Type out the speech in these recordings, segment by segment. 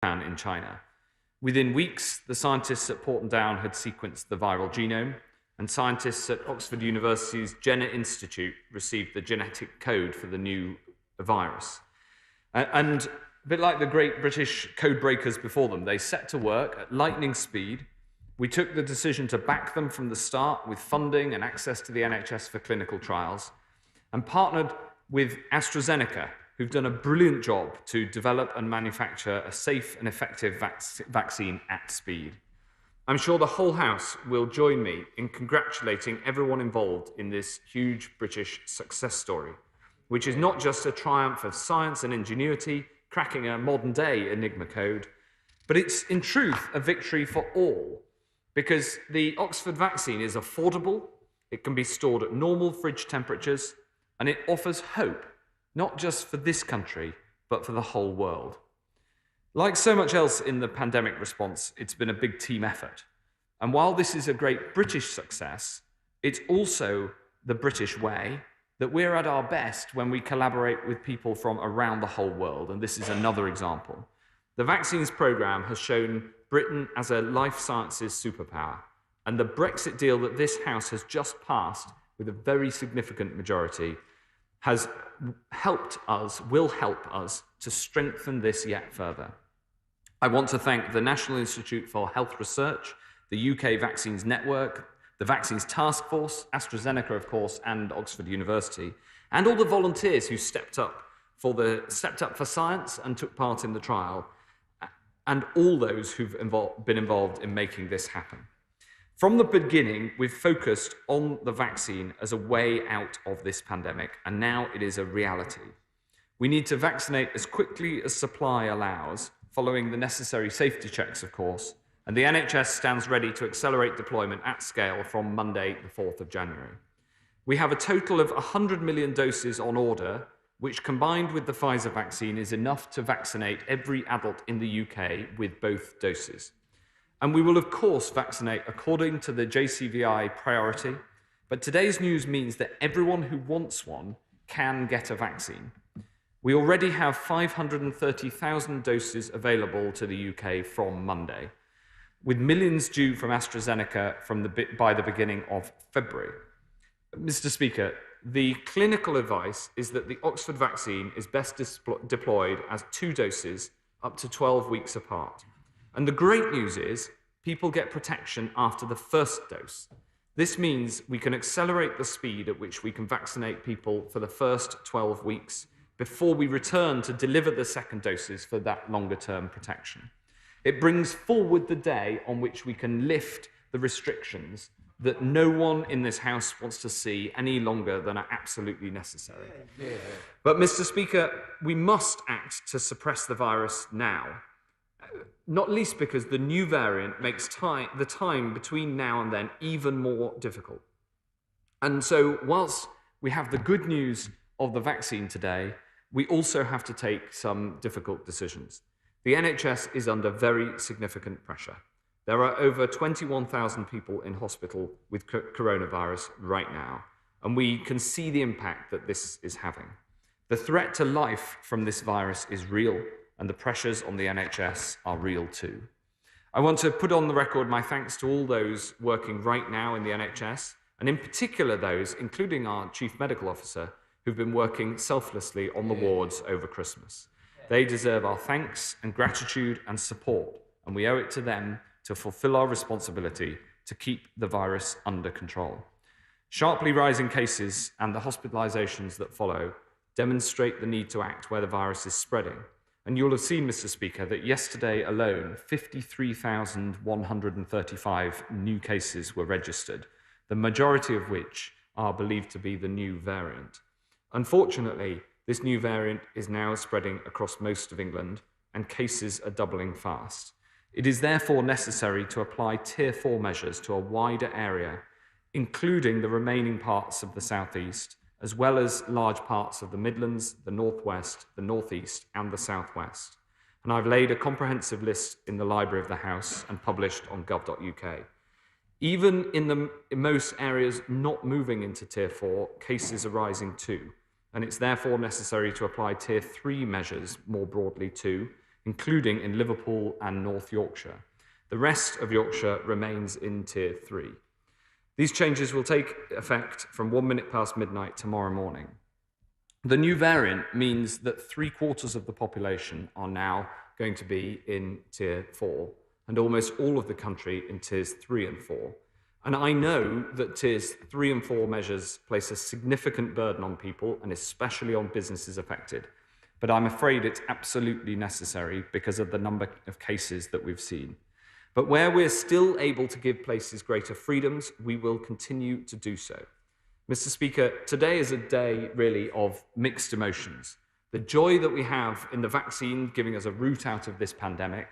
in China. Within weeks, the scientists at Porton Down had sequenced the viral genome, and scientists at Oxford University's Jenner Institute received the genetic code for the new virus. And a bit like the great British code breakers before them, they set to work at lightning speed. We took the decision to back them from the start with funding and access to the NHS for clinical trials, and partnered with AstraZeneca, who've done a brilliant job to develop and manufacture a safe and effective vaccine at speed. I'm sure the whole House will join me in congratulating everyone involved in this huge British success story, which is not just a triumph of science and ingenuity, cracking a modern-day Enigma code, but it's in truth a victory for all, because the Oxford vaccine is affordable, it can be stored at normal fridge temperatures, and it offers hope, not just for this country, but for the whole world. Like so much else in the pandemic response, it's been a big team effort. And while this is a great British success, it's also the British way that we're at our best when we collaborate with people from around the whole world, and this is another example. The vaccines programme has shown Britain as a life sciences superpower, and the Brexit deal that this House has just passed with a very significant majority has helped us, will help us to strengthen this yet further. I want to thank the National Institute for Health Research, the UK Vaccines Network, the Vaccines Task Force, AstraZeneca, of course, and Oxford University, and all the volunteers who stepped up for science and took part in the trial, and all those who've been involved in making this happen. From the beginning, we've focused on the vaccine as a way out of this pandemic, and now it is a reality. We need to vaccinate as quickly as supply allows, following the necessary safety checks, of course, and the NHS stands ready to accelerate deployment at scale from Monday, the 4th of January. We have a total of 100 million doses on order, which combined with the Pfizer vaccine is enough to vaccinate every adult in the UK with both doses. And we will, of course, vaccinate according to the JCVI priority, but today's news means that everyone who wants one can get a vaccine. We already have 530,000 doses available to the UK from Monday, with millions due from AstraZeneca by the beginning of February. Mr. Speaker, the clinical advice is that the Oxford vaccine is best deployed as 2 doses up to 12 weeks apart. And the great news is people get protection after the first dose. This means we can accelerate the speed at which we can vaccinate people for the first 12 weeks before we return to deliver the second doses for that longer-term protection. It brings forward the day on which we can lift the restrictions that no one in this House wants to see any longer than are absolutely necessary. Yeah. But, Mr. Speaker, we must act to suppress the virus now, not least because the new variant makes the time between now and then even more difficult. And so, whilst we have the good news of the vaccine today, we also have to take some difficult decisions. The NHS is under very significant pressure. There are over 21,000 people in hospital with coronavirus right now, and we can see the impact that this is having. The threat to life from this virus is real, and the pressures on the NHS are real too. I want to put on the record my thanks to all those working right now in the NHS, and in particular those, including our Chief Medical Officer, who've been working selflessly on the wards over Christmas. They deserve our thanks and gratitude and support, and we owe it to them to fulfill our responsibility to keep the virus under control. Sharply rising cases and the hospitalizations that follow demonstrate the need to act where the virus is spreading. And you'll have seen, Mr. Speaker, that yesterday alone, 53,135 new cases were registered, the majority of which are believed to be the new variant. Unfortunately, this new variant is now spreading across most of England, and cases are doubling fast. It is therefore necessary to apply Tier 4 measures to a wider area, including the remaining parts of the South East, as well as large parts of the Midlands, the North West, the North East, and the South West. And I've laid a comprehensive list in the Library of the House and published on gov.uk. Even in most areas not moving into Tier 4, cases are rising too, and it's therefore necessary to apply Tier 3 measures more broadly too, including in Liverpool and North Yorkshire. The rest of Yorkshire remains in Tier 3. These changes will take effect from 1 minute past midnight tomorrow morning. The new variant means that 3/4 of the population are now going to be in Tier 4, and almost all of the country in Tiers 3 and 4. And I know that Tiers 3 and 4 measures place a significant burden on people, and especially on businesses affected. But I'm afraid it's absolutely necessary because of the number of cases that we've seen. But where we're still able to give places greater freedoms, we will continue to do so. Mr. Speaker, today is a day really of mixed emotions. The joy that we have in the vaccine giving us a route out of this pandemic,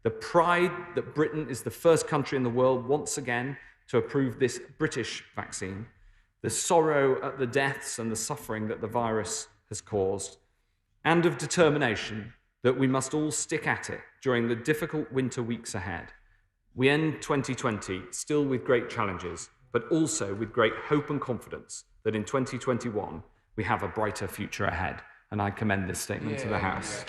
the pride that Britain is the first country in the world once again to approve this British vaccine, the sorrow at the deaths and the suffering that the virus has caused, and of determination that we must all stick at it during the difficult winter weeks ahead. We end 2020 still with great challenges, but also with great hope and confidence that in 2021 we have a brighter future ahead. And I commend this statement to the House.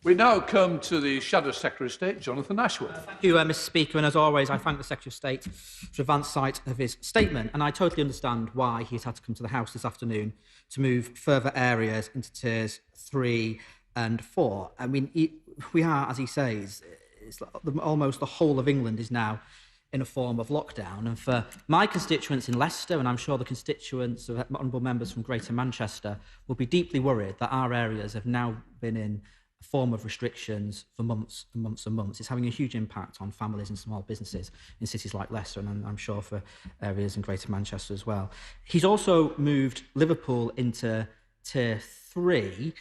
We now come to the Shadow Secretary of State, Jonathan Ashworth. Thank you, Mr. Speaker, and as always, I thank the Secretary of State for advanced sight of his statement, and I totally understand why he's had to come to the House this afternoon to move further areas into Tiers 3 and 4. I mean, we are, as he says, it's almost the whole of England is now in a form of lockdown. And for my constituents in Leicester, and I'm sure the constituents of honourable members from Greater Manchester, will be deeply worried that our areas have now been in a form of restrictions for months and months and months. It's having a huge impact on families and small businesses in cities like Leicester, and I'm sure for areas in Greater Manchester as well. He's also moved Liverpool into Tier 3.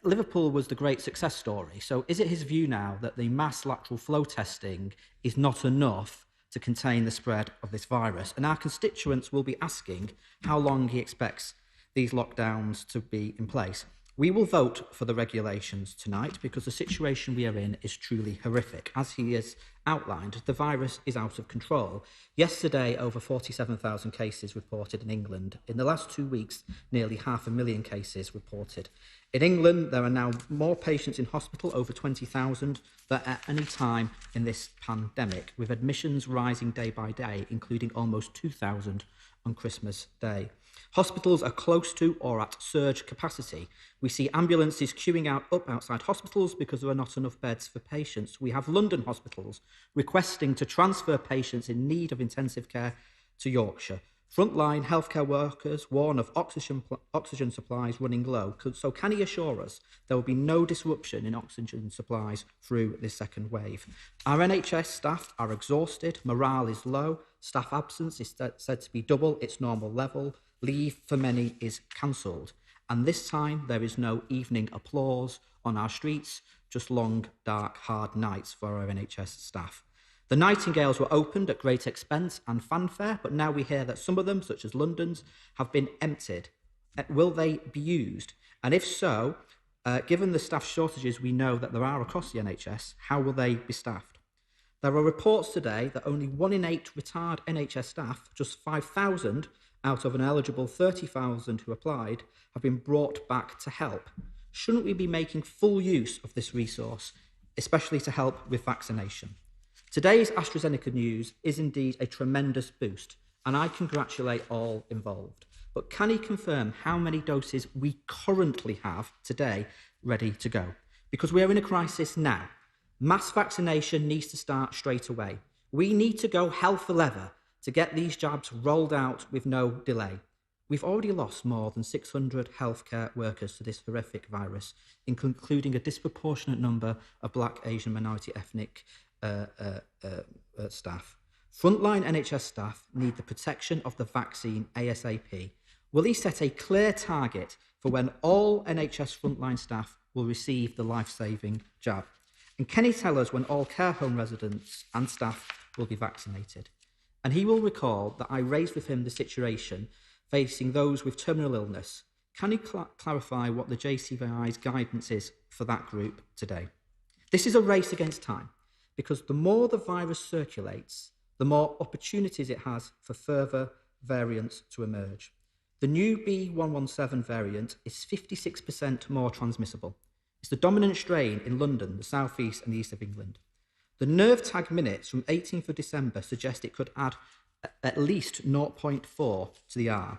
Liverpool was the great success story. So is it his view now that the mass lateral flow testing is not enough to contain the spread of this virus? And our constituents will be asking how long he expects these lockdowns to be in place. We will vote for the regulations tonight because the situation we are in is truly horrific. As he has outlined, the virus is out of control. Yesterday, over 47,000 cases reported in England. In the last 2 weeks, nearly 500,000 cases reported. In England, there are now more patients in hospital, over 20,000, than at any time in this pandemic, with admissions rising day by day, including almost 2,000 on Christmas Day. Hospitals are close to or at surge capacity. We see ambulances queuing up outside hospitals because there are not enough beds for patients. We have London hospitals requesting to transfer patients in need of intensive care to Yorkshire. Frontline healthcare workers warn of oxygen supplies running low. So can he assure us there will be no disruption in oxygen supplies through this second wave? Our NHS staff are exhausted, morale is low, staff absence is said to be double its normal level, leave for many is cancelled. And this time there is no evening applause on our streets, just long, dark, hard nights for our NHS staff. The Nightingales were opened at great expense and fanfare, but now we hear that some of them, such as London's, have been emptied. Will they be used? And if so, given the staff shortages we know that there are across the NHS, how will they be staffed? There are reports today that only 1 in 8 retired NHS staff, just 5,000 out of an eligible 30,000 who applied, have been brought back to help. Shouldn't we be making full use of this resource, especially to help with vaccination? Today's AstraZeneca news is indeed a tremendous boost, and I congratulate all involved. But can he confirm how many doses we currently have today ready to go? Because we are in a crisis now. Mass vaccination needs to start straight away. We need to go hell for leather to get these jabs rolled out with no delay. We've already lost more than 600 healthcare workers to this horrific virus, including a disproportionate number of Black, Asian, minority ethnic staff. Frontline NHS staff need the protection of the vaccine ASAP. Will he set a clear target for when all NHS frontline staff will receive the life-saving jab? And can he tell us when all care home residents and staff will be vaccinated? And he will recall that I raised with him the situation facing those with terminal illness. Can he clarify what the JCVI's guidance is for that group today? This is a race against time, because the more the virus circulates, the more opportunities it has for further variants to emerge. The new B117 variant is 56% more transmissible. It's the dominant strain in London, the South East and the East of England. The nerve tag minutes from 18th of December suggest it could add at least 0.4 to the R.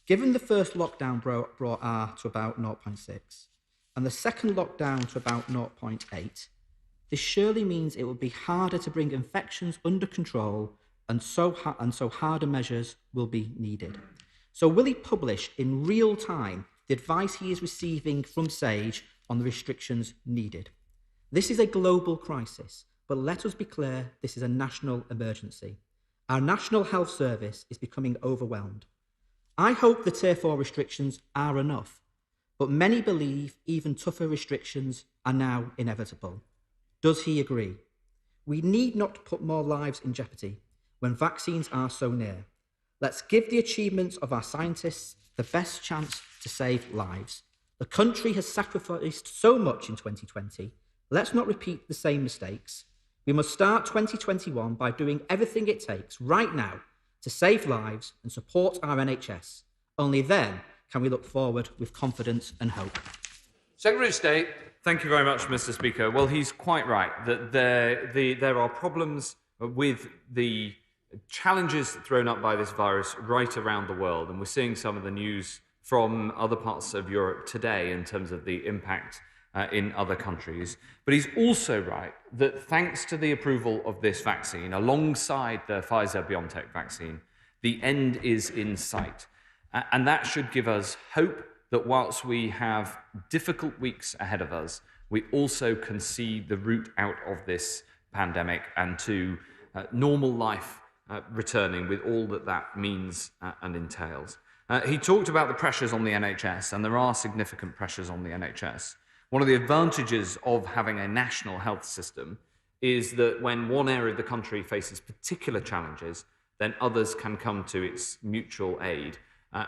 Given the first lockdown brought R to about 0.6 and the second lockdown to about 0.8, this surely means it will be harder to bring infections under control, and so harder measures will be needed. So will he publish in real time the advice he is receiving from SAGE on the restrictions needed? This is a global crisis, but let us be clear, this is a national emergency. Our National Health Service is becoming overwhelmed. I hope the Tier 4 restrictions are enough, but many believe even tougher restrictions are now inevitable. Does he agree? We need not put more lives in jeopardy when vaccines are so near. Let's give the achievements of our scientists the best chance to save lives. The country has sacrificed so much in 2020. Let's not repeat the same mistakes. We must start 2021 by doing everything it takes right now to save lives and support our NHS. Only then can we look forward with confidence and hope. Secretary of State. Thank you very much, Mr. Speaker. Well, he's quite right that there are problems with the challenges thrown up by this virus right around the world, and we're seeing some of the news from other parts of Europe today in terms of the impact in other countries. But he's also right that thanks to the approval of this vaccine, alongside the Pfizer-BioNTech vaccine, the end is in sight. And that should give us hope that whilst we have difficult weeks ahead of us, we also can see the route out of this pandemic and to normal life returning with all that that means and entails. He talked about the pressures on the NHS, and there are significant pressures on the NHS. One of the advantages of having a national health system is that when one area of the country faces particular challenges, then others can come to its mutual aid.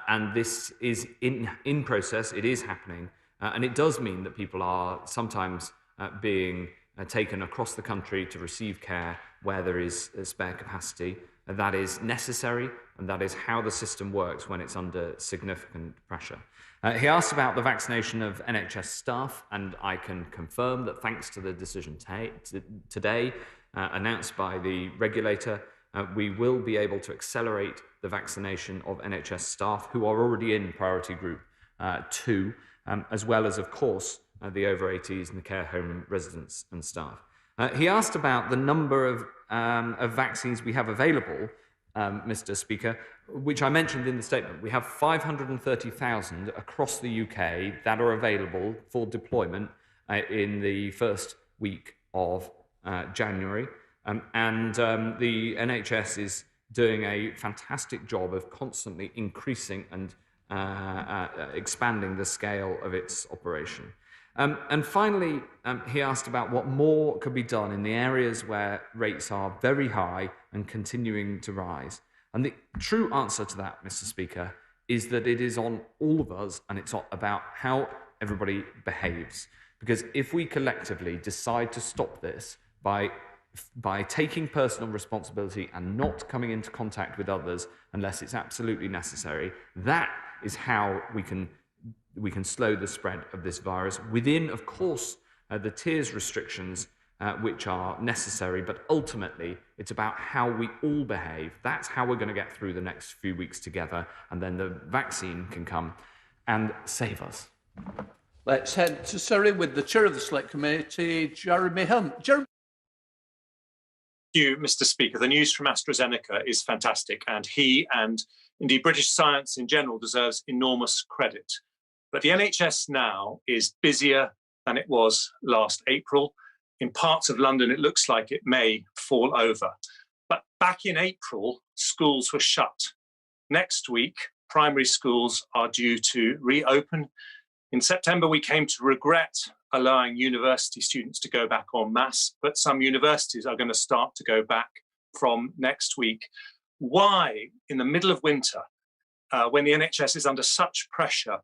And this is in process, it is happening, and it does mean that people are sometimes being taken across the country to receive care where there is a spare capacity. That is necessary, and that is how the system works when it's under significant pressure. He asked about the vaccination of NHS staff, and I can confirm that thanks to the decision today announced by the regulator, we will be able to accelerate the vaccination of NHS staff who are already in priority group 2, as well as, of course, the over 80s and the care home residents and staff. He asked about the number of vaccines we have available, Mr. Speaker, which I mentioned in the statement. We have 530,000 across the UK that are available for deployment in the first week of January. And the NHS is doing a fantastic job of constantly increasing and expanding the scale of its operation. And finally, he asked about what more could be done in the areas where rates are very high and continuing to rise. And the true answer to that, Mr. Speaker, is that it is on all of us, and it's about how everybody behaves. Because if we collectively decide to stop this by taking personal responsibility and not coming into contact with others unless it's absolutely necessary, that is how we can slow the spread of this virus within, of course, the tiers restrictions which are necessary, but ultimately it's about how we all behave. That's how we're going to get through the next few weeks together, and then the vaccine can come and save us. Let's head to Surrey with the Chair of the Select Committee, Jeremy Hunt. Jeremy. Thank you, Mr. Speaker. The news from AstraZeneca is fantastic, and he and indeed British science in general deserves enormous credit. But the NHS now is busier than it was last April. In parts of London, it looks like it may fall over. But back in April, schools were shut. Next week, primary schools are due to reopen. In September, we came to regret allowing university students to go back en masse, but some universities are going to start to go back from next week. Why, in the middle of winter, when the NHS is under such pressure,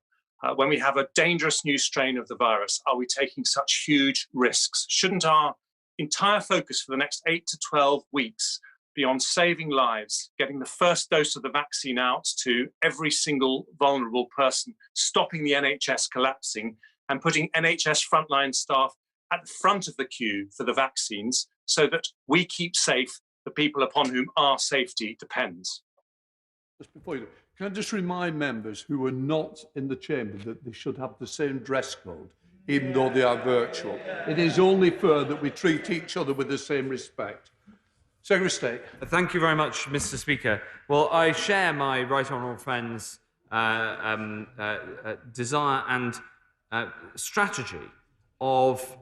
when we have a dangerous new strain of the virus, are we taking such huge risks? Shouldn't our entire focus for the next 8 to 12 weeks be on saving lives, getting the first dose of the vaccine out to every single vulnerable person, stopping the NHS collapsing, and putting NHS frontline staff at the front of the queue for the vaccines so that we keep safe the people upon whom our safety depends. Just before you go, can I just remind members who are not in the chamber that they should have the same dress code, even though they are virtual. It is only fair that we treat each other with the same respect. Secretary of State. Thank you very much, Mr. Speaker. Well, I share my right honourable friend's desire and strategy of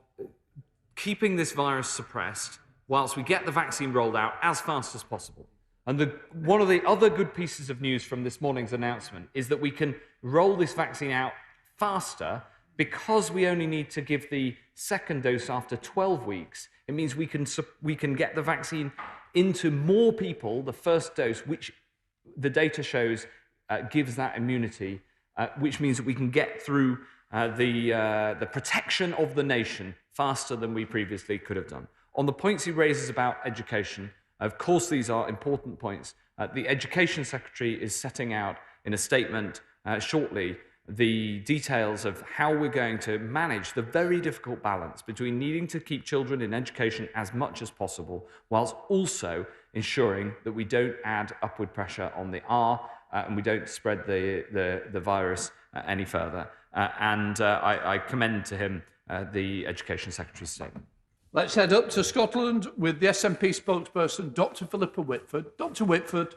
keeping this virus suppressed whilst we get the vaccine rolled out as fast as possible. And one of the other good pieces of news from this morning's announcement is that we can roll this vaccine out faster because we only need to give the second dose after 12 weeks. It means we can get the vaccine into more people, the first dose, which the data shows gives that immunity, which means that we can get through the protection of the nation faster than we previously could have done. On the points he raises about education, of course these are important points. The Education Secretary is setting out in a statement shortly the details of how we're going to manage the very difficult balance between needing to keep children in education as much as possible, whilst also ensuring that we don't add upward pressure on the R and we don't spread the virus any further. I commend to him the Education Secretary's statement. Let's head up to Scotland with the SNP spokesperson, Dr. Philippa Whitford. Dr. Whitford.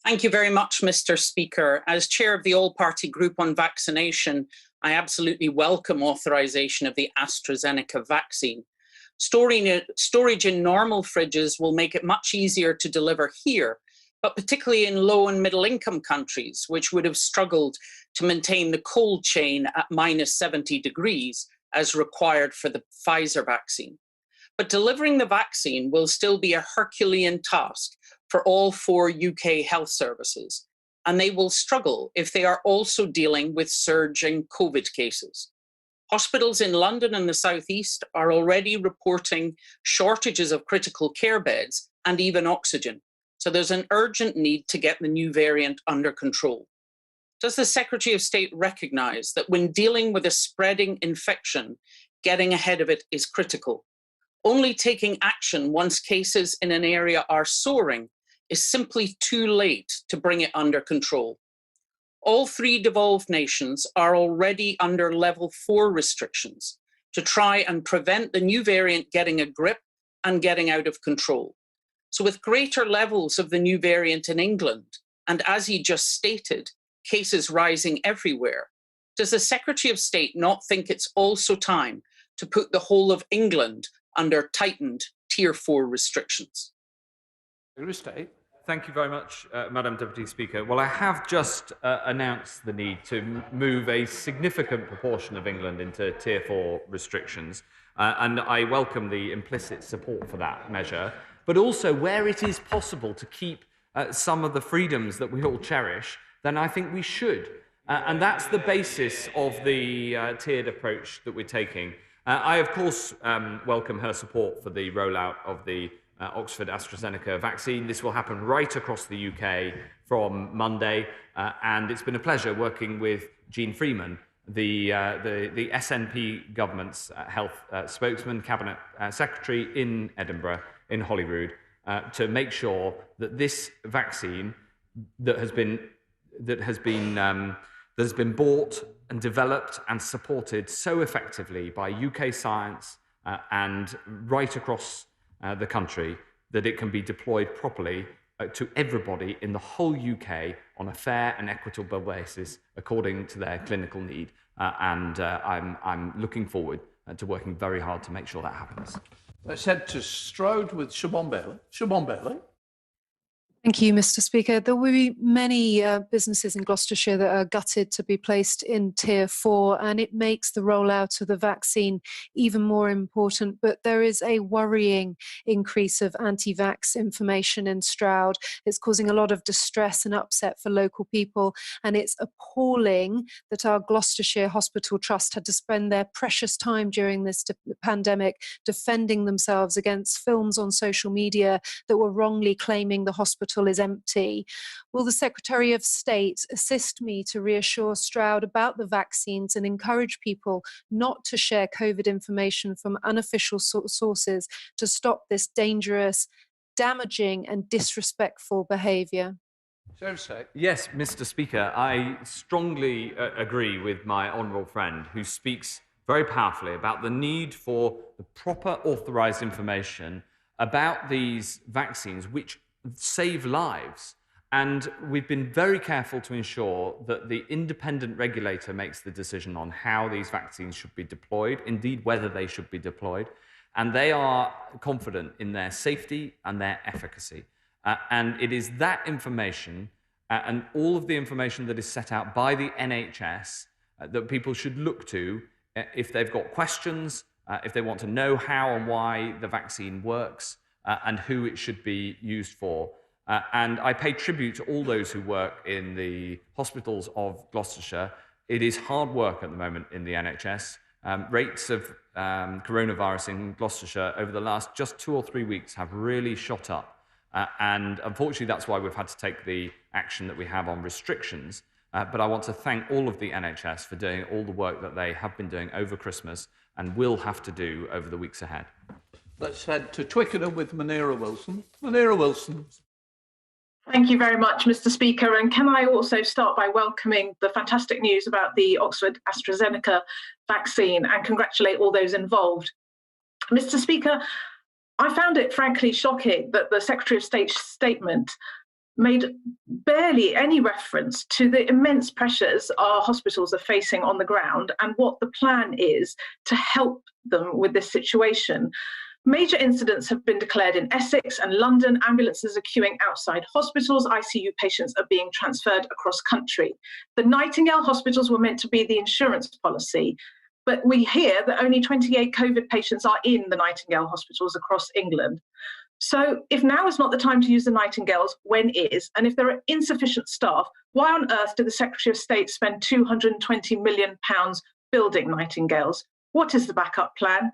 Thank you very much, Mr. Speaker. As chair of the All-Party Group on Vaccination, I absolutely welcome authorisation of the AstraZeneca vaccine. Storage in normal fridges will make it much easier to deliver here, but particularly in low and middle income countries, which would have struggled to maintain the cold chain at -70 degrees as required for the Pfizer vaccine. But delivering the vaccine will still be a Herculean task for all 4 UK health services, and they will struggle if they are also dealing with surging COVID cases. Hospitals in London and the South East are already reporting shortages of critical care beds and even oxygen. So there's an urgent need to get the new variant under control. Does the Secretary of State recognise that when dealing with a spreading infection, getting ahead of it is critical? Only taking action once cases in an area are soaring is simply too late to bring it under control. All 3 devolved nations are already under level 4 restrictions to try and prevent the new variant getting a grip and getting out of control. So with greater levels of the new variant in England, and as he just stated, cases rising everywhere, does the Secretary of State not think it's also time to put the whole of England under tightened Tier 4 restrictions? Secretary of State. Thank you very much, Madam Deputy Speaker. Well, I have just announced the need to move a significant proportion of England into Tier 4 restrictions, and I welcome the implicit support for that measure, but also where it is possible to keep some of the freedoms that we all cherish, then I think we should. And that's the basis of the tiered approach that we're taking. I, of course, welcome her support for the rollout of the Oxford AstraZeneca vaccine. This will happen right across the UK from Monday, and it's been a pleasure working with Jean Freeman, the SNP government's health spokesman, cabinet secretary in Edinburgh, in Holyrood, to make sure that this vaccine that has been bought and developed and supported so effectively by UK science and right across the country, that it can be deployed properly to everybody in the whole UK on a fair and equitable basis according to their clinical need. I'm looking forward to working very hard to make sure that happens. Let's head to Stroud with Siobhan Bailey. Siobhan Bailey. Thank you, Mr. Speaker. There will be many businesses in Gloucestershire that are gutted to be placed in Tier 4, and it makes the rollout of the vaccine even more important. But there is a worrying increase of anti-vax information in Stroud. It's causing a lot of distress and upset for local people, and it's appalling that our Gloucestershire Hospital Trust had to spend their precious time during this pandemic defending themselves against films on social media that were wrongly claiming the hospital hospital is empty. Will the Secretary of State assist me to reassure Stroud about the vaccines and encourage people not to share COVID information from unofficial sources to stop this dangerous, damaging and disrespectful behaviour? Yes, Mr. Speaker, I strongly agree with my honourable friend who speaks very powerfully about the need for the proper authorised information about these vaccines which save lives. And we've been very careful to ensure that the independent regulator makes the decision on how these vaccines should be deployed, indeed whether they should be deployed, and they are confident in their safety and their efficacy. And it is that information and all of the information that is set out by the NHS that people should look to if they've got questions, if they want to know how and why the vaccine works, and who it should be used for. And I pay tribute to all those who work in the hospitals of Gloucestershire. It is hard work at the moment in the NHS. Rates of coronavirus in Gloucestershire over the last just 2 or 3 weeks have really shot up. And unfortunately, that's why we've had to take the action that we have on restrictions. But I want to thank all of the NHS for doing all the work that they have been doing over Christmas and will have to do over the weeks ahead. Let's head to Twickenham with Munira Wilson. Munira Wilson. Thank you very much, Mr. Speaker. And can I also start by welcoming the fantastic news about the Oxford AstraZeneca vaccine and congratulate all those involved. Mr. Speaker, I found it frankly shocking that the Secretary of State's statement made barely any reference to the immense pressures our hospitals are facing on the ground and what the plan is to help them with this situation. Major incidents have been declared in Essex and London. Ambulances are queuing outside hospitals. ICU patients are being transferred across country. The Nightingale hospitals were meant to be the insurance policy, but we hear that only 28 COVID patients are in the Nightingale hospitals across England. So if now is not the time to use the Nightingales, when is? And if there are insufficient staff, why on earth did the Secretary of State spend £220 million building Nightingales? What is the backup plan?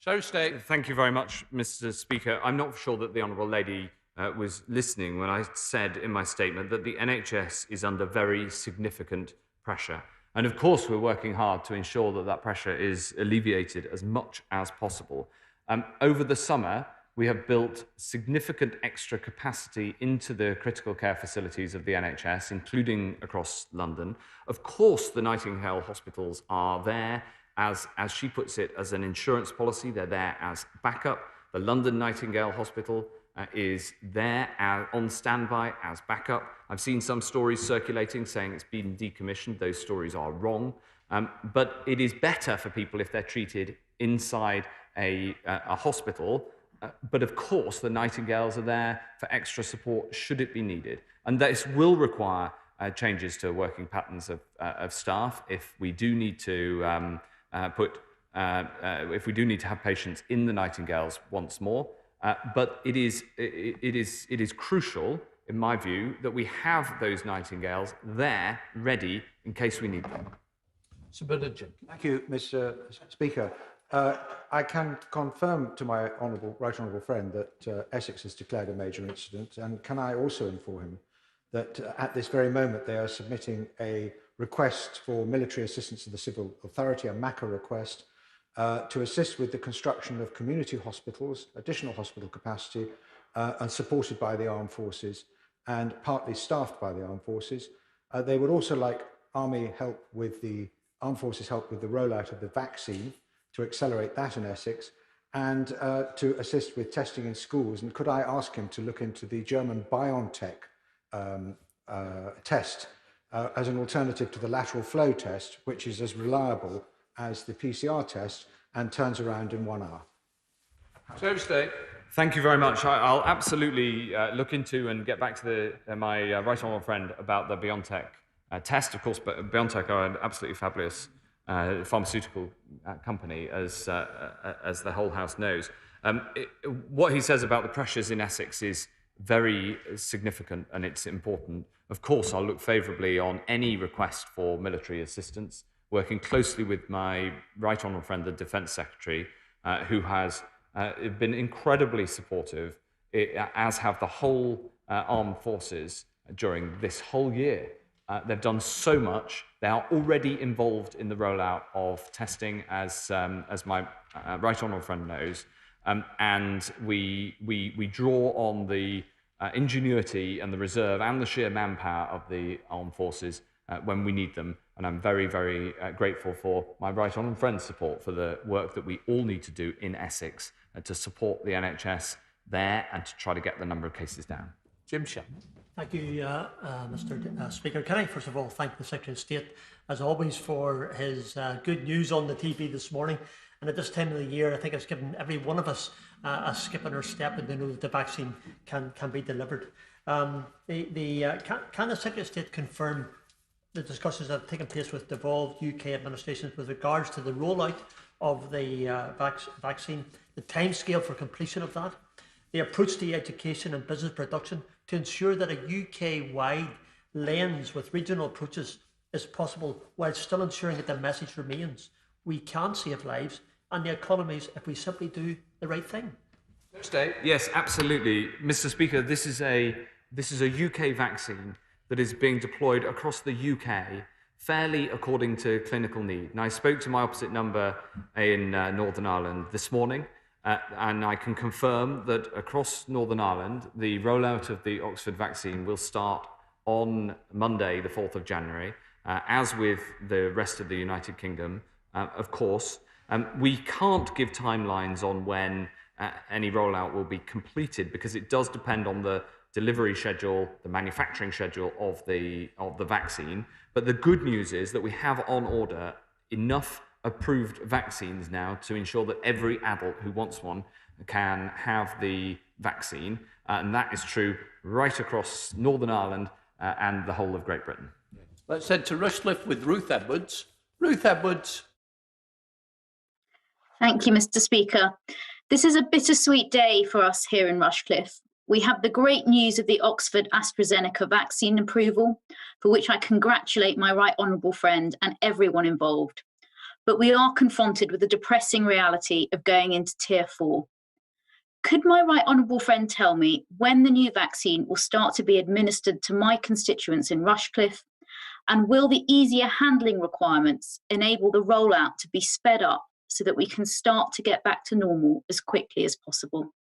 Thank you very much, Mr. Speaker. I'm not sure that the Honourable Lady was listening when I said in my statement that the NHS is under very significant pressure. And of course, we're working hard to ensure that that pressure is alleviated as much as possible. Over the summer, we have built significant extra capacity into the critical care facilities of the NHS, including across London. Of course, the Nightingale hospitals are there, as she puts it, as an insurance policy. They're there as backup. The London Nightingale Hospital is there on standby as backup. I've seen some stories circulating saying it's been decommissioned. Those stories are wrong. But it is better for people if they're treated inside a hospital. But of course, the Nightingales are there for extra support should it be needed. And this will require changes to working patterns of staff if we do need to if we do need to have patients in the Nightingales once more. But it is crucial, in my view, that we have those Nightingales there, ready, in case we need them. Thank you, Mr. Speaker. I can confirm to my right honourable friend that Essex has declared a major incident, and can I also inform him that at this very moment they are submitting a request for military assistance to the civil authority, a MACA request, to assist with the construction of community hospitals, additional hospital capacity, and supported by the armed forces and partly staffed by the armed forces. They would also like armed forces help with the rollout of the vaccine to accelerate that in Essex, and to assist with testing in schools. And could I ask him to look into the German BioNTech test as an alternative to the lateral flow test, which is as reliable as the PCR test and turns around in 1 hour? Thank you very much. I'll absolutely look into and get back to my right honourable friend about the BioNTech test. Of course, but BioNTech are an absolutely fabulous pharmaceutical company, as the whole House knows. What he says about the pressures in Essex is very significant and it's important. Of course, I'll look favourably on any request for military assistance, working closely with my right honourable friend, the Defence Secretary, who has been incredibly supportive, as have the whole armed forces during this whole year. They've done so much. They are already involved in the rollout of testing, as my right honourable friend knows, and we draw on the ingenuity and the reserve and the sheer manpower of the armed forces when we need them. And I'm very, very grateful for my right honourable friend's support for the work that we all need to do in Essex to support the NHS there and to try to get the number of cases down. Jim Shannon. Thank you, Mr. Speaker. Can I first of all thank the Secretary of State, as always, for his good news on the TV this morning. And at this time of the year, I think it's given every one of us a skip in our step, and to know that the vaccine can be delivered. Can the Secretary of State confirm the discussions that have taken place with devolved UK administrations with regards to the rollout of the vaccine, the timescale for completion of that, the approach to education and business production to ensure that a UK-wide lens with regional approaches is possible while still ensuring that the message remains: we can save lives and the economies if we simply do the right thing? Yes, absolutely. Mr. Speaker, this is a UK vaccine that is being deployed across the UK fairly according to clinical need. And I spoke to my opposite number in Northern Ireland this morning, and I can confirm that across Northern Ireland, the rollout of the Oxford vaccine will start on Monday, the 4th of January, as with the rest of the United Kingdom, of course. We can't give timelines on when any rollout will be completed because it does depend on the delivery schedule, the manufacturing schedule of the vaccine. But the good news is that we have on order enough approved vaccines now to ensure that every adult who wants one can have the vaccine. And that is true right across Northern Ireland and the whole of Great Britain. Let's head to Rushcliffe with Ruth Edwards. Ruth Edwards. Thank you, Mr. Speaker. This is a bittersweet day for us here in Rushcliffe. We have the great news of the Oxford AstraZeneca vaccine approval, for which I congratulate my right honourable friend and everyone involved. But we are confronted with the depressing reality of going into Tier 4. Could my right honourable friend tell me when the new vaccine will start to be administered to my constituents in Rushcliffe? And will the easier handling requirements enable the rollout to be sped up so that we can start to get back to normal as quickly as possible?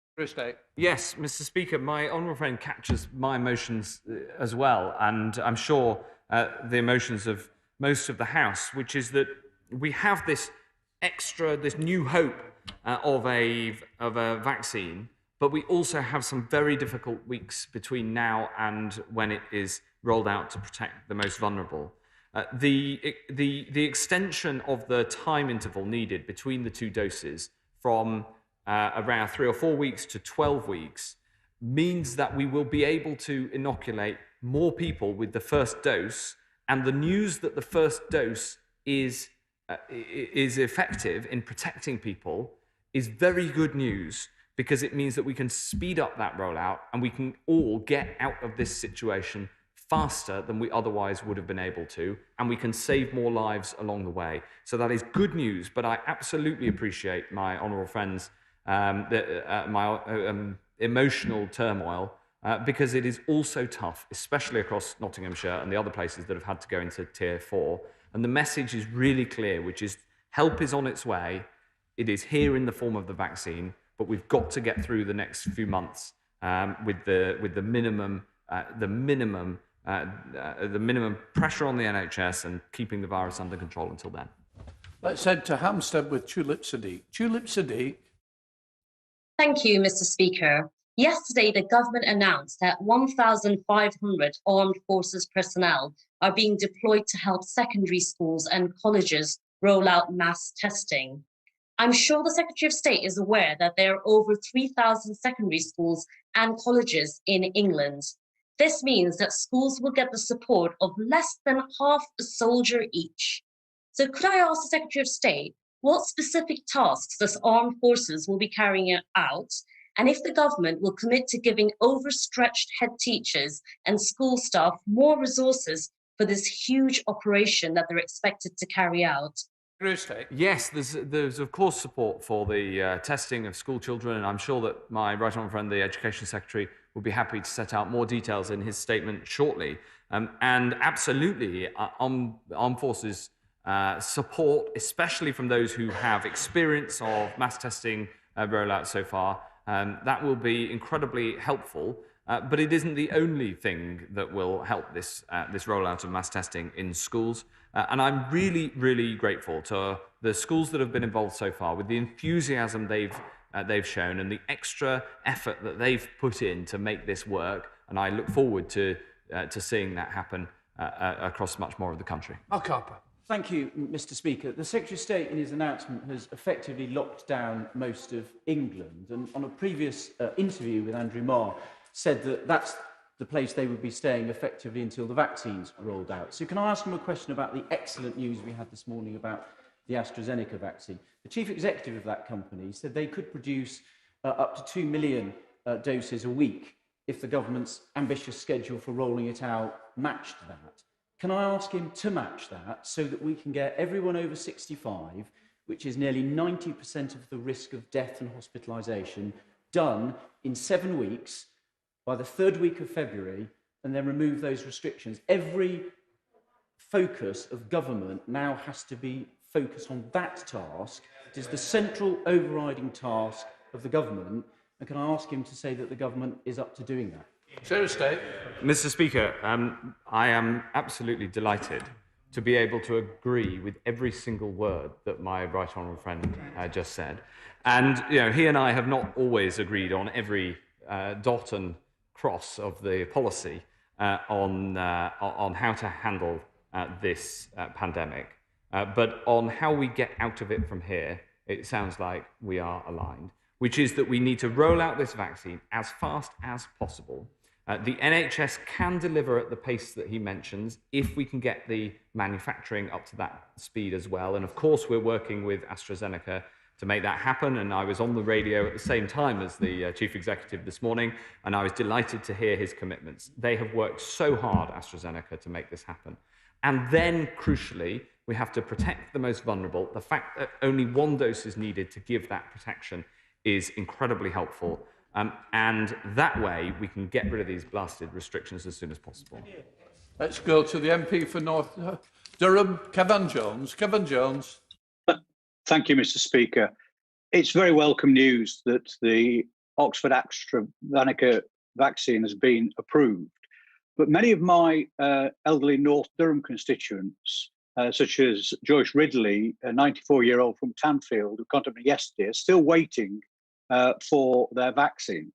Yes, Mr. Speaker, my honourable friend captures my emotions as well, and I'm sure the emotions of most of the House, which is that we have this new hope of a vaccine, but we also have some very difficult weeks between now and when it is rolled out to protect the most vulnerable. The extension of the time interval needed between the two doses from around 3 or 4 weeks to 12 weeks means that we will be able to inoculate more people with the first dose, and the news that the first dose is effective in protecting people is very good news, because it means that we can speed up that rollout and we can all get out of this situation faster than we otherwise would have been able to, and we can save more lives along the way. So that is good news, but I absolutely appreciate my honourable friends' emotional turmoil, because it is also tough, especially across Nottinghamshire and the other places that have had to go into Tier 4. And the message is really clear, which is help is on its way. It is here in the form of the vaccine, but we've got to get through the next few months with the minimum pressure on the NHS and keeping the virus under control until then. Let's head to Hampstead with Tulip Sadiq. Tulip Sadiq. Thank you, Mr. Speaker. Yesterday, the government announced that 1,500 armed forces personnel are being deployed to help secondary schools and colleges roll out mass testing. I'm sure the Secretary of State is aware that there are over 3,000 secondary schools and colleges in England. This means that schools will get the support of less than half a soldier each. So could I ask the Secretary of State, what specific tasks this armed forces will be carrying out, and if the government will commit to giving overstretched head teachers and school staff more resources for this huge operation that they're expected to carry out? Yes, there's of course support for the testing of school children, and I'm sure that my right honourable friend, the Education Secretary, will be happy to set out more details in his statement shortly. And absolutely, armed forces support, especially from those who have experience of mass testing rollout so far. That will be incredibly helpful. But it isn't the only thing that will help this rollout of mass testing in schools. And I'm really, really grateful to the schools that have been involved so far with the enthusiasm they've shown and the extra effort that they've put in to make this work. And I look forward to seeing that happen across much more of the country. Hancock. Thank you, Mr. Speaker. The Secretary of State in his announcement has effectively locked down most of England. And on a previous interview with Andrew Marr, said that that's the place they would be staying effectively until the vaccines rolled out. So can I ask him a question about the excellent news we had this morning about the AstraZeneca vaccine? The chief executive of that company said they could produce up to 2 million doses a week if the government's ambitious schedule for rolling it out matched that. Can I ask him to match that so that we can get everyone over 65, which is nearly 90% of the risk of death and hospitalisation, done in 7 weeks, by the 3rd week of February, and then remove those restrictions? Every focus of government now has to be focused on that task. It is the central overriding task of the government. And can I ask him to say that the government is up to doing that? Secretary of State. Mr. Speaker, I am absolutely delighted to be able to agree with every single word that my right honourable friend just said. And he and I have not always agreed on every dot and cross of the policy on how to handle this pandemic. But on how we get out of it from here, it sounds like we are aligned, which is that we need to roll out this vaccine as fast as possible. The NHS can deliver at the pace that he mentions if we can get the manufacturing up to that speed as well. And of course, we're working with AstraZeneca to make that happen. And I was on the radio at the same time as the chief executive this morning, and I was delighted to hear his commitments. They have worked so hard, AstraZeneca, to make this happen. And then, crucially, we have to protect the most vulnerable. The fact that only 1 dose is needed to give that protection is incredibly helpful. And that way, we can get rid of these blasted restrictions as soon as possible. Let's go to the MP for North Durham, Kevin Jones. Kevin Jones. Thank you, Mr. Speaker. It's very welcome news that the Oxford AstraZeneca vaccine has been approved. But many of my elderly North Durham constituents, such as Joyce Ridley, a 94-year-old from Tanfield, who contacted me yesterday, are still waiting for their vaccine.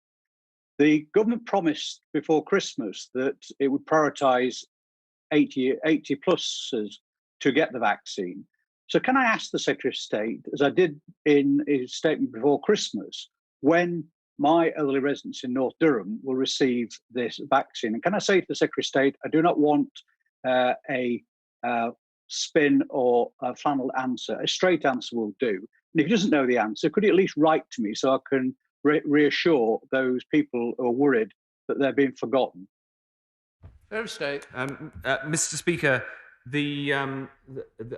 The government promised before Christmas that it would prioritise 80-plussers to get the vaccine. So can I ask the Secretary of State, as I did in his statement before Christmas, when my elderly residents in North Durham will receive this vaccine? And can I say to the Secretary of State, I do not want a spin or a flannel answer. A straight answer will do. And if he doesn't know the answer, could he at least write to me so I can reassure those people who are worried that they're being forgotten? Secretary of State. Mr. Speaker,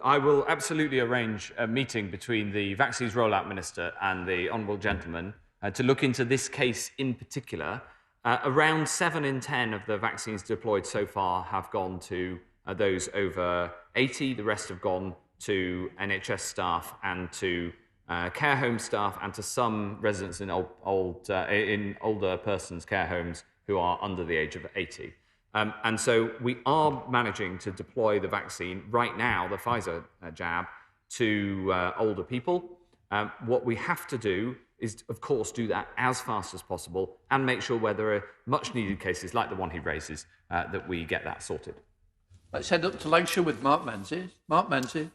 I will absolutely arrange a meeting between the Vaccines Rollout Minister and the Honourable Gentleman to look into this case in particular. Around 7 in 10 of the vaccines deployed so far have gone to those over 80. The rest have gone to NHS staff and to care home staff and to some residents in older persons' care homes who are under the age of 80. And so we are managing to deploy the vaccine right now, the Pfizer jab, to older people. What we have to do is, of course, do that as fast as possible and make sure where there are much needed cases like the one he raises, that we get that sorted. Let's head up to Lancashire with Mark Menzies. Mark Menzies.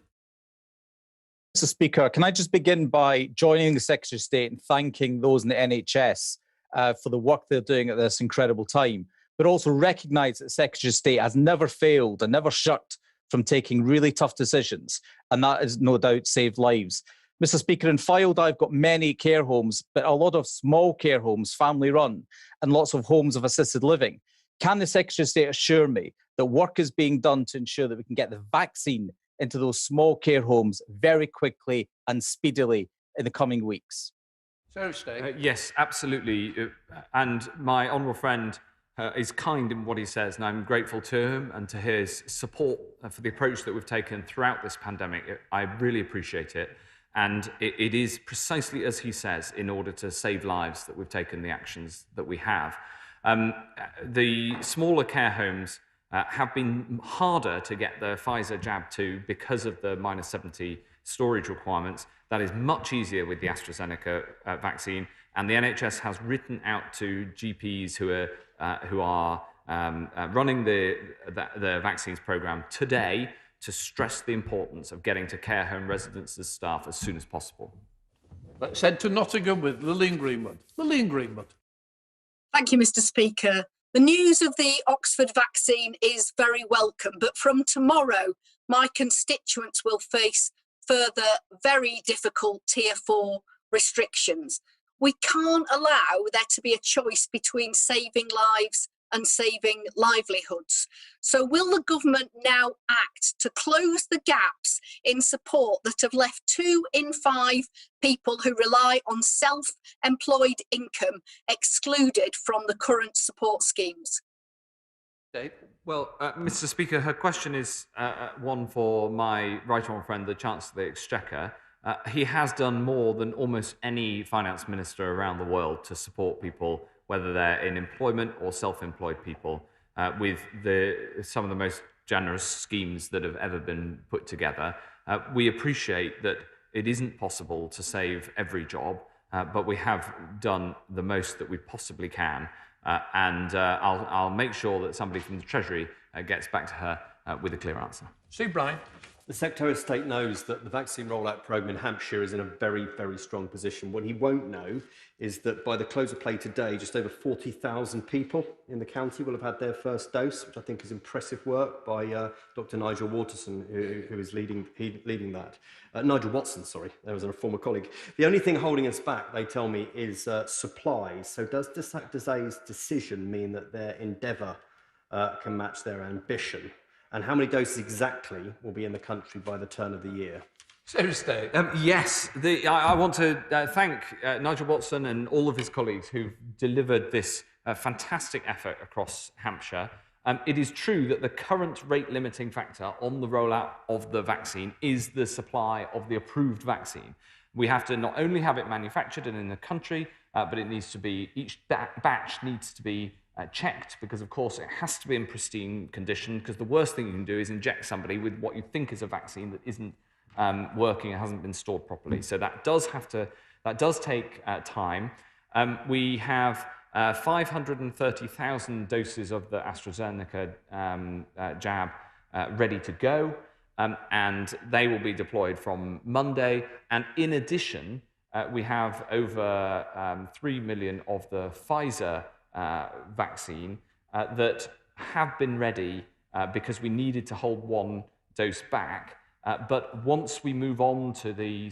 Mr. Speaker, can I just begin by joining the Secretary of State and thanking those in the NHS for the work they're doing at this incredible time, but also recognise that the Secretary of State has never failed and never shirked from taking really tough decisions, and that has no doubt saved lives. Mr. Speaker, in Fylde, I've got many care homes, but a lot of small care homes, family-run, and lots of homes of assisted living. Can the Secretary of State assure me that work is being done to ensure that we can get the vaccine into those small care homes very quickly and speedily in the coming weeks? Yes, absolutely. And my honourable friend is kind in what he says, and I'm grateful to him and to his support for the approach that we've taken throughout this pandemic. I really appreciate it. And it is precisely as he says, in order to save lives, that we've taken the actions that we have. The smaller care homes have been harder to get the Pfizer jab to because of the -70 storage requirements. That is much easier with the AstraZeneca vaccine, and the NHS has written out to GPs who are running the vaccines programme today to stress the importance of getting to care home residents as staff as soon as possible. Let's head to Nottingham with Lillian Greenwood. Lillian Greenwood. Thank you, Mr. Speaker. The news of the Oxford vaccine is very welcome, but from tomorrow, my constituents will face further very difficult Tier 4 restrictions. We can't allow there to be a choice between saving lives and saving livelihoods. So will the government now act to close the gaps in support that have left 2 in 5 people who rely on self-employed income excluded from the current support schemes? Dave? Well, Mr. Speaker, her question is one for my right honourable friend, the Chancellor of the Exchequer. He has done more than almost any finance minister around the world to support people, whether they're in employment or self-employed people, with some of the most generous schemes that have ever been put together. We appreciate that it isn't possible to save every job, but we have done the most that we possibly can. And I'll make sure that somebody from the Treasury gets back to her with a clear answer. Steve Bryan. The Secretary of State knows that the vaccine rollout programme in Hampshire is in a very, very strong position. What he won't know is that by the close of play today, just over 40,000 people in the county will have had their first dose, which I think is impressive work by Dr. Nigel Waterson, who is leading that. Nigel Watson, sorry, there was a former colleague. The only thing holding us back, they tell me, is supplies. So does DSA's decision mean that their endeavour can match their ambition? And how many doses exactly will be in the country by the turn of the year? Seriously? Yes, I want to thank Nigel Watson and all of his colleagues who've delivered this fantastic effort across Hampshire. It is true that the current rate-limiting factor on the rollout of the vaccine is the supply of the approved vaccine. We have to not only have it manufactured and in the country, but it needs to be, each batch needs to be checked, because of course it has to be in pristine condition, because the worst thing you can do is inject somebody with what you think is a vaccine that isn't working and hasn't been stored properly. So that does take time. We have 530,000 doses of the AstraZeneca jab ready to go, and they will be deployed from Monday. And in addition, we have over 3 million of the Pfizer vaccine that have been ready because we needed to hold 1 dose back. But once we move on to the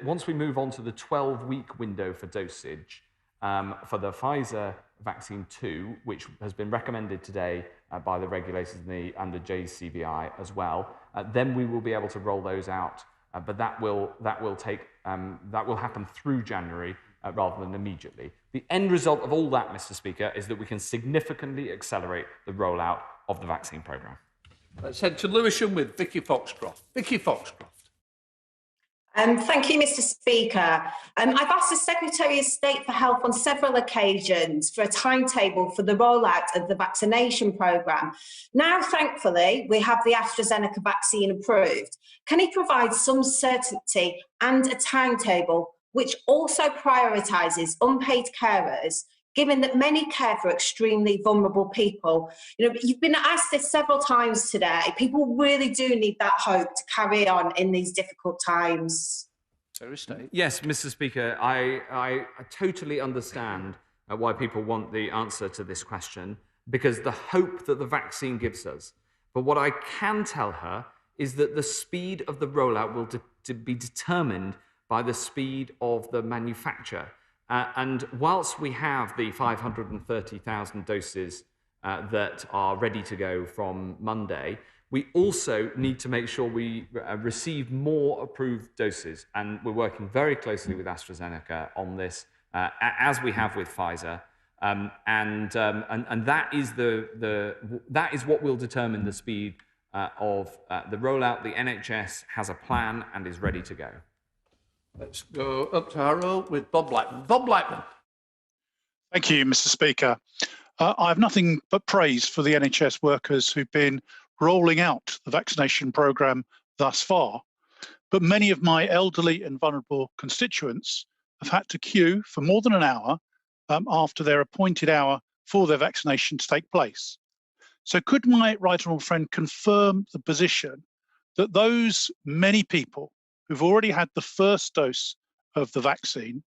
once we move on to the 12-week window for dosage for the Pfizer vaccine 2, which has been recommended today by the regulators and the JCVI as well, then we will be able to roll those out. But that will happen through January rather than immediately. The end result of all that, Mr. Speaker, is that we can significantly accelerate the rollout of the vaccine programme. Let's head to Lewisham with Vicky Foxcroft. Vicky Foxcroft. Thank you, Mr. Speaker. I've asked the Secretary of State for Health on several occasions for a timetable for the rollout of the vaccination programme. Now, thankfully, we have the AstraZeneca vaccine approved. Can he provide some certainty and a timetable which also prioritises unpaid carers, given that many care for extremely vulnerable people? You know, you've been asked this several times today. People really do need that hope to carry on in these difficult times. Yes, Mr. Speaker, I totally understand why people want the answer to this question, because the hope that the vaccine gives us. But what I can tell her is that the speed of the rollout will be determined by the speed of the manufacture. And whilst we have the 530,000 doses that are ready to go from Monday, We also need to make sure we receive more approved doses, and we're working very closely with AstraZeneca on this, as we have with Pfizer. And that is that is what will determine the speed of the rollout. The NHS has a plan and is ready to go. Let's go up to Harrow with Bob Blackman. Bob Blackman. Thank you, Mr. Speaker. I have nothing but praise for the NHS workers who've been rolling out the vaccination programme thus far. But many of my elderly and vulnerable constituents have had to queue for more than an hour after their appointed hour for their vaccination to take place. So could my right honourable friend confirm the position that those many people who've already had the first dose of the vaccine,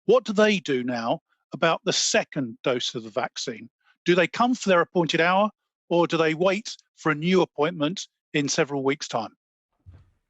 what do they do now about the second dose of the vaccine? Do they come for their appointed hour, or do they wait for a new appointment in several weeks' time?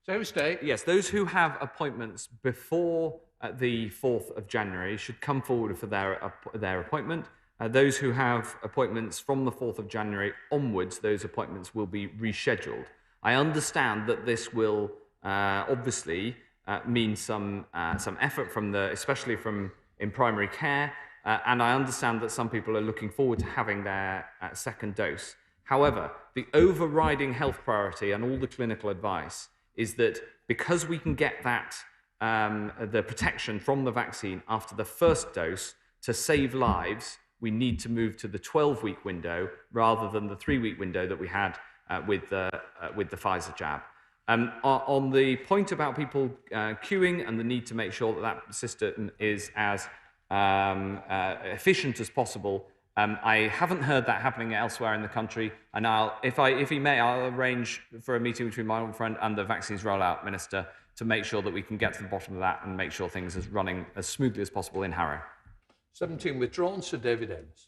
Yes, those who have appointments before the 4th of January should come forward for their appointment. Those who have appointments from the 4th of January onwards, those appointments will be rescheduled. I understand that this will obviously mean some effort from especially from in primary care, and I understand that some people are looking forward to having their second dose. However, the overriding health priority and all the clinical advice is that because we can get that the protection from the vaccine after the first dose to save lives, we need to move to the 12-week window rather than the 3-week window that we had with the Pfizer jab. On the point about people queuing and the need to make sure that that system is as efficient as possible, I haven't heard that happening elsewhere in the country, and if he may, I'll arrange for a meeting between my old friend and the Vaccines Rollout Minister to make sure that we can get to the bottom of that and make sure things are running as smoothly as possible in Harrow. 17 withdrawn, Sir David Ames.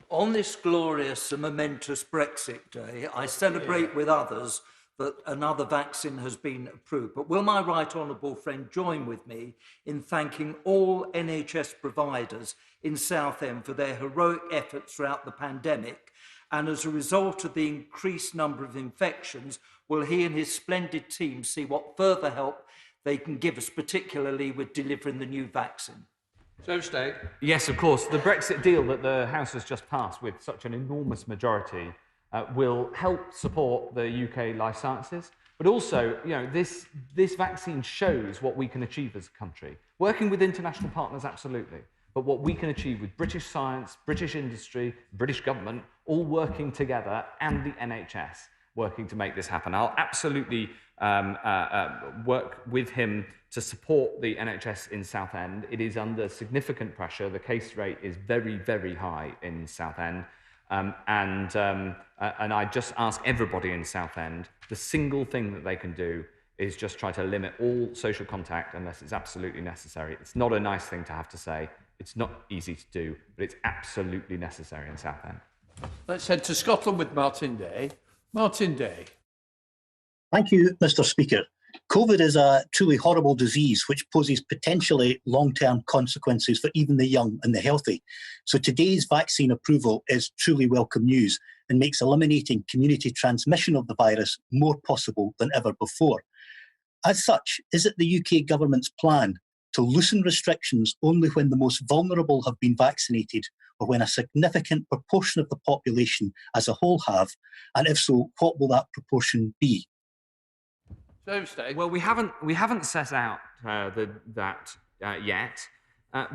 On this glorious and momentous Brexit day, I celebrate with others that another vaccine has been approved. But will my right honourable friend join with me in thanking all NHS providers in Southend for their heroic efforts throughout the pandemic? And as a result of the increased number of infections, will he and his splendid team see what further help they can give us, particularly with delivering the new vaccine? Yes, of course. The Brexit deal that the House has just passed with such an enormous majority will help support the UK life sciences, but also, this vaccine shows what we can achieve as a country. Working with international partners, absolutely, but what we can achieve with British science, British industry, British government, all working together, and the NHS working to make this happen. I'll absolutely work with him to support the NHS in Southend. It is under significant pressure. The case rate is very, very high in Southend. And I just ask everybody in Southend, the single thing that they can do is just try to limit all social contact unless it's absolutely necessary. It's not a nice thing to have to say. It's not easy to do, but it's absolutely necessary in Southend. Let's head to Scotland with Martin Day. Martin Day. Thank you, Mr. Speaker. COVID is a truly horrible disease which poses potentially long-term consequences for even the young and the healthy. So today's vaccine approval is truly welcome news and makes eliminating community transmission of the virus more possible than ever before. As such, is it the UK government's plan to loosen restrictions only when the most vulnerable have been vaccinated, or when a significant proportion of the population as a whole have? And if so, what will that proportion be? Well, we haven't set out that yet,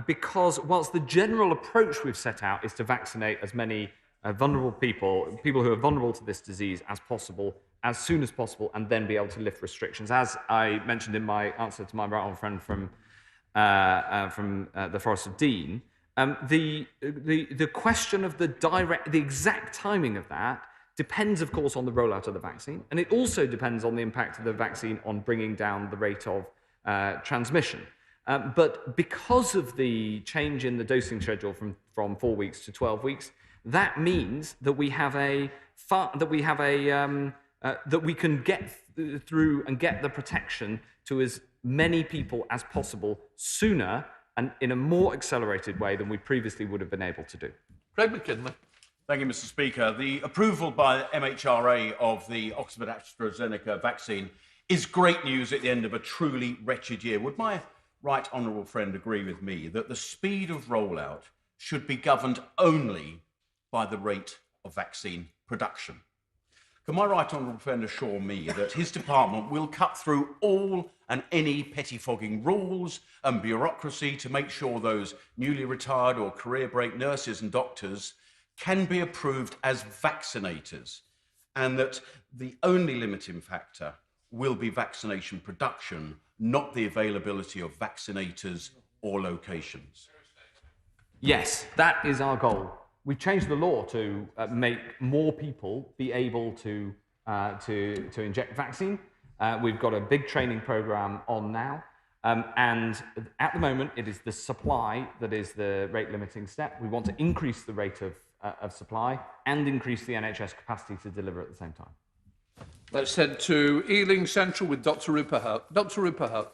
because whilst the general approach we've set out is to vaccinate as many vulnerable people who are vulnerable to this disease as possible, as soon as possible, and then be able to lift restrictions. As I mentioned in my answer to my right honourable friend from the Forest of Dean, the question of the exact timing of that depends, of course, on the rollout of the vaccine, and it also depends on the impact of the vaccine on bringing down the rate of transmission. But because of the change in the dosing schedule from 4 weeks to 12 weeks, that means that we have that we can get through and get the protection to as many people as possible sooner and in a more accelerated way than we previously would have been able to do. Craig McKinley. Thank you, Mr. Speaker. The approval by MHRA of the Oxford AstraZeneca vaccine is great news at the end of a truly wretched year. Would my right honourable friend agree with me that the speed of rollout should be governed only by the rate of vaccine production? Can my right honourable friend assure me that his department will cut through all and any pettifogging rules and bureaucracy to make sure those newly retired or career break nurses and doctors can be approved as vaccinators, and that the only limiting factor will be vaccination production, not the availability of vaccinators or locations? Yes, that is our goal. We changed the law to make more people be able to inject vaccine. We've got a big training program on now. And at the moment, it is the supply that is the rate limiting step. We want to increase the rate of supply and increase the NHS capacity to deliver at the same time. Let's head to Ealing Central with Dr. Ruperhout. Dr. Ruperhout.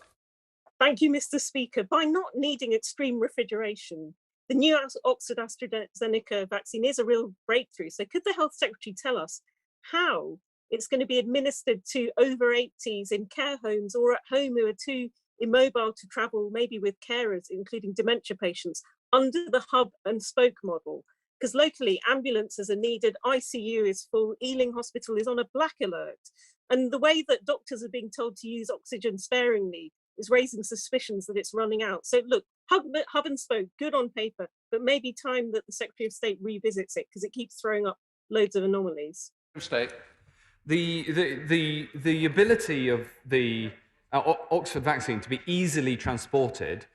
Thank you, Mr. Speaker. By not needing extreme refrigeration, the new Oxford AstraZeneca vaccine is a real breakthrough. So could the Health Secretary tell us how it's going to be administered to over 80s in care homes or at home who are too immobile to travel, maybe with carers, including dementia patients, under the hub and spoke model? Because locally, ambulances are needed, ICU is full, Ealing Hospital is on a black alert. And the way that doctors are being told to use oxygen sparingly is raising suspicions that it's running out. So look, hub and spoke, good on paper, but maybe time that the Secretary of State revisits it because it keeps throwing up loads of anomalies. State. The ability of the Oxford vaccine to be easily transported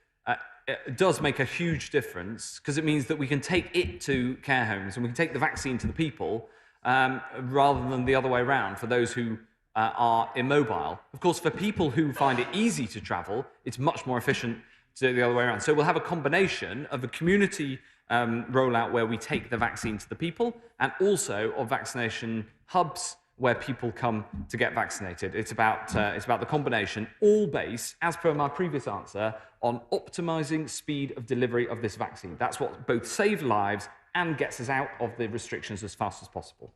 does make a huge difference, because it means that we can take it to care homes and we can take the vaccine to the people rather than the other way around for those who are immobile. Of course, for people who find it easy to travel, it's much more efficient to do it the other way around. So we'll have a combination of a community rollout where we take the vaccine to the people, and also of vaccination hubs where people come to get vaccinated. It's about the combination, all based, as per my previous answer, on optimising speed of delivery of this vaccine. That's what both saves lives and gets us out of the restrictions as fast as possible.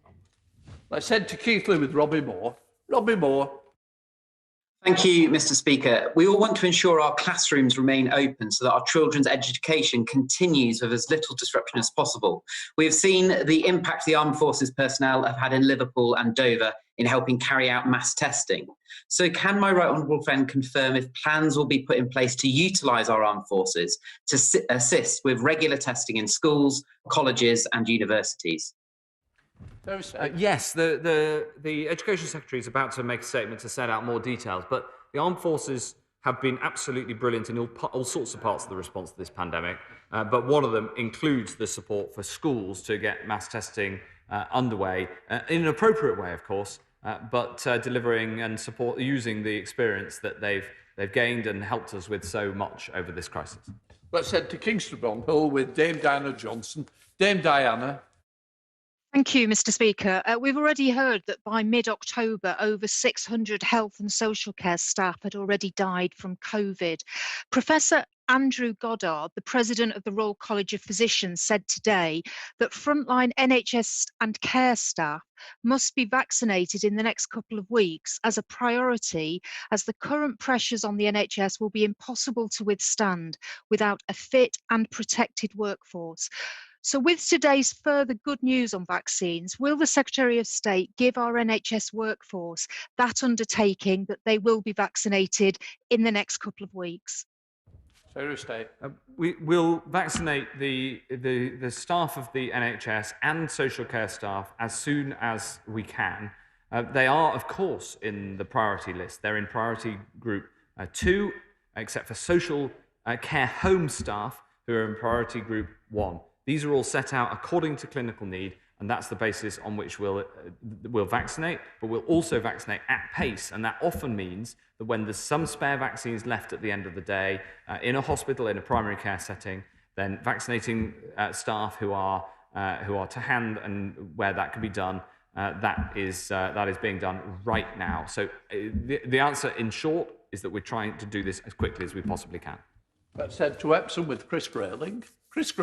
Let's head to Keighley with Robbie Moore. Robbie Moore. Thank you, Mr. Speaker. We all want to ensure our classrooms remain open so that our children's education continues with as little disruption as possible. We have seen the impact the Armed Forces personnel have had in Liverpool and Dover in helping carry out mass testing. So can my right honourable friend confirm if plans will be put in place to utilise our armed forces to assist with regular testing in schools, colleges and universities? Yes, the Education Secretary is about to make a statement to set out more details, but the Armed Forces have been absolutely brilliant in all sorts of parts of the response to this pandemic, but one of them includes the support for schools to get mass testing underway, in an appropriate way, of course, but delivering and support using the experience that they've gained and helped us with so much over this crisis. Let's head to Kingston-upon-Hull with Dame Diana Johnson. Dame Diana. Thank you, Mr. Speaker. We've already heard that by mid-October, over 600 health and social care staff had already died from COVID. Professor Andrew Goddard, the president of the Royal College of Physicians, said today that frontline NHS and care staff must be vaccinated in the next couple of weeks as a priority, as the current pressures on the NHS will be impossible to withstand without a fit and protected workforce. So with today's further good news on vaccines, will the Secretary of State give our NHS workforce that undertaking that they will be vaccinated in the next couple of weeks? Secretary of State. We will vaccinate the staff of the NHS and social care staff as soon as we can. They are, of course, in the priority list. They're in priority group 2, except for social care home staff who are in priority group 1. These are all set out according to clinical need, and that's the basis on which we'll vaccinate, but we'll also vaccinate at pace, and that often means that when there's some spare vaccines left at the end of the day, in a hospital, in a primary care setting, then vaccinating staff who are to hand and where that can be done, that is being done right now. So the answer, in short, is that we're trying to do this as quickly as we possibly can. Let's head to Epsom with Chris Grayling. Chris